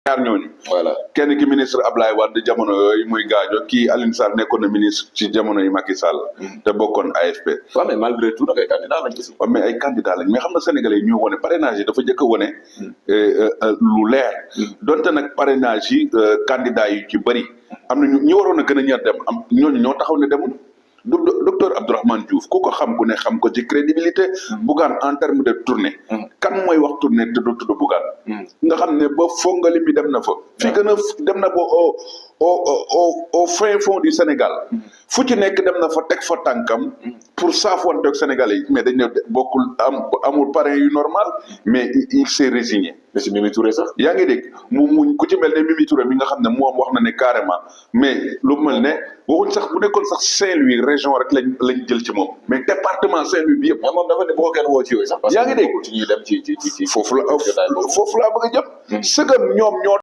ñaar ñooñu. voilà kenn ki ministre Ablaye Wade jamono yooyu muy gaajo kii Alioune Sarr nekkoon na ministre ci jamono yi Macky Sall. te bokkoon AFP. waaw mais malgré tout nag ay candidat lañ aussi. waaw mais ay candidat lañ mais xam nga sénégalais yi ñoo wane parrainage yi dafa njëkk a wane lu leer. donte nag parrainage yi candidat yu ci bëri am na ñu waroon a gën a ñaar dem am ñooñu ñoo taxaw ne demul. docteur Abdourahmane Diouf ku ko xam ku ne xam ko ci crédibilité. Bougane en terme de tournée. kan mooy wax tournée te du tudd Bougane. nga xam ne ba fongali mi dem na fa. fi gën a dem na ba au fin fond du Sénégal. fu ci nekk dem na fa teg fa tànkam. pour saafoonteeg Sénégalais yi mais dañ ne bokkul amul parrain yu normal mais il s'est résigné. mais si Mimi Touré sax. yaa ngi dégg mu ku ci mel ne Mimi Touré mi nga xam ne moom wax na ne carrément mais lu mel ne waxuñ sax bu nekkoon sax Saint-Louis région rek lañ jël ci moom mais département Saint-Louis bi yëpp. mais moom dafa ne bu ko kenn woo ci yooyu sax. yaa ngi dégg ci ñuy dem ci foofu laa bëgg a jëm. sëgam ñoom ñoo